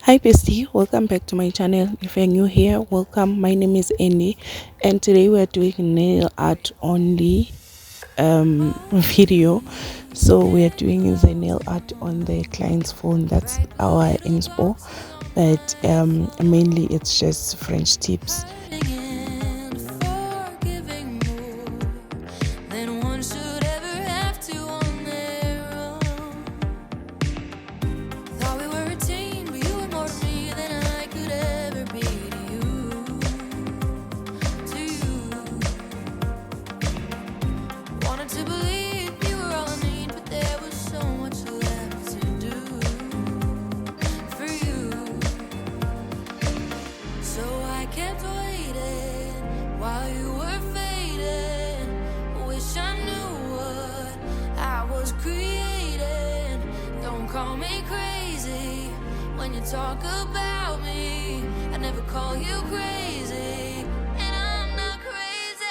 Hi bestie, welcome back to my channel. If you're new here, welcome. My name is Andy and today we're doing nail art only video. So we're doing the nail art on the client's phone. That's our inspo, but mainly it's just French tips. Call me crazy when you talk about me. I never call you crazy, and I'm not crazy.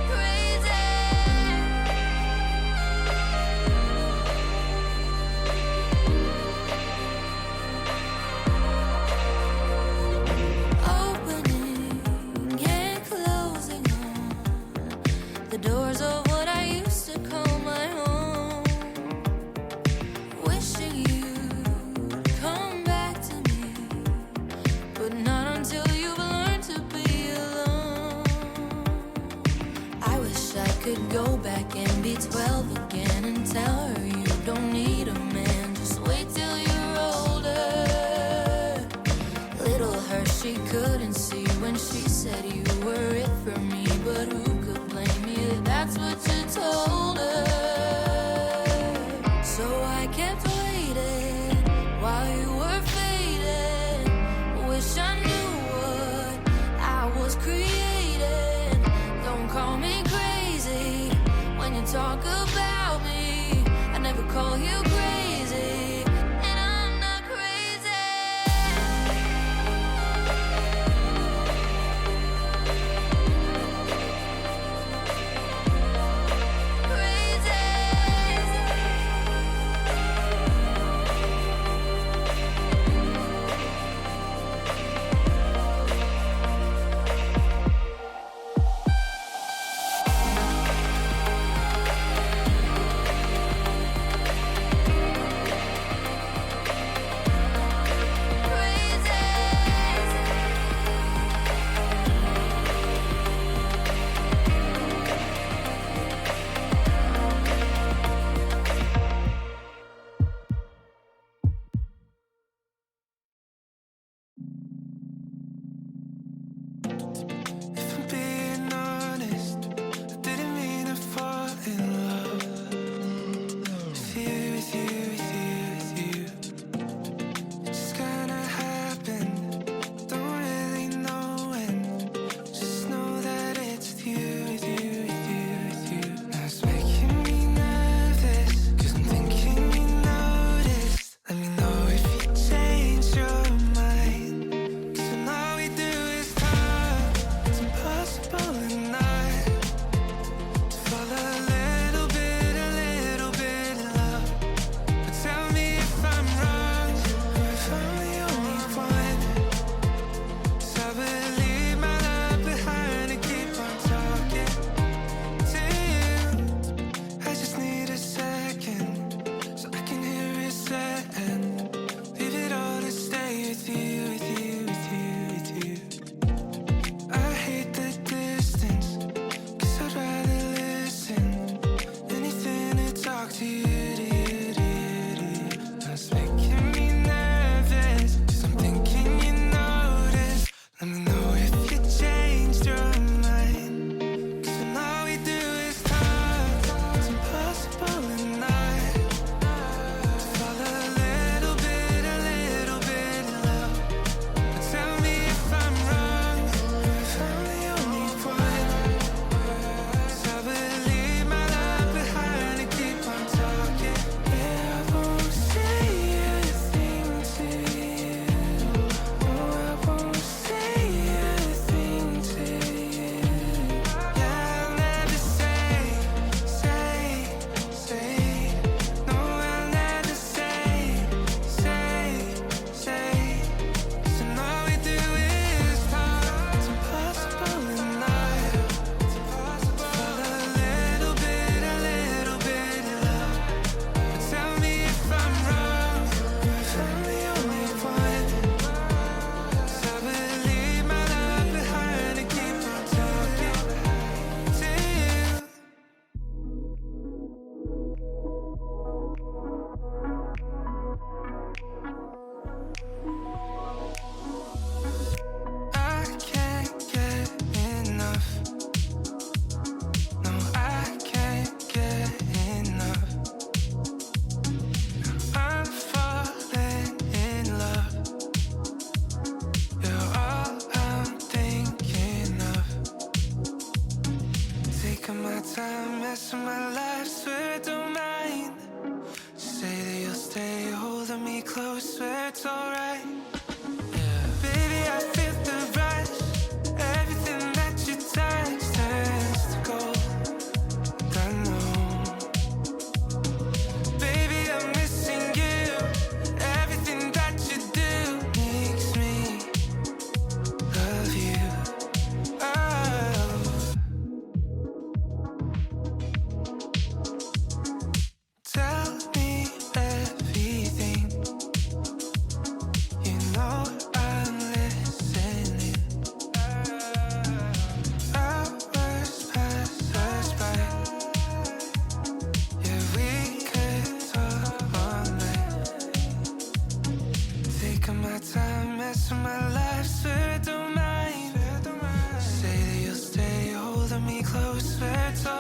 Crazy. Opening and closing the doors of what I used to call my home. Wishing you'd come back to me, but not until you've learned to be alone. I wish I could go back and be 12 again and tell her you don't need a man, just wait till you're older. Little her, she couldn't see when she said you were it for me, but who could blame me if that's what you told her? So I kept waiting while you were fading. Wish I knew what I was creating. Don't call me crazy when you talk about me. I never call you crazy, and I'm not crazy. alright. Yeah. Baby, I feel the rush. Everything that you touch turns to gold. I know. Baby, I'm missing you. Everything that you do makes me love you. Oh. Tell me everything. You know I'm listening. Hours pass us by. Yeah, we could talk all night. Taking my time, messing my life, swear I don't mind. Say that you'll stay holding me close, swear it's all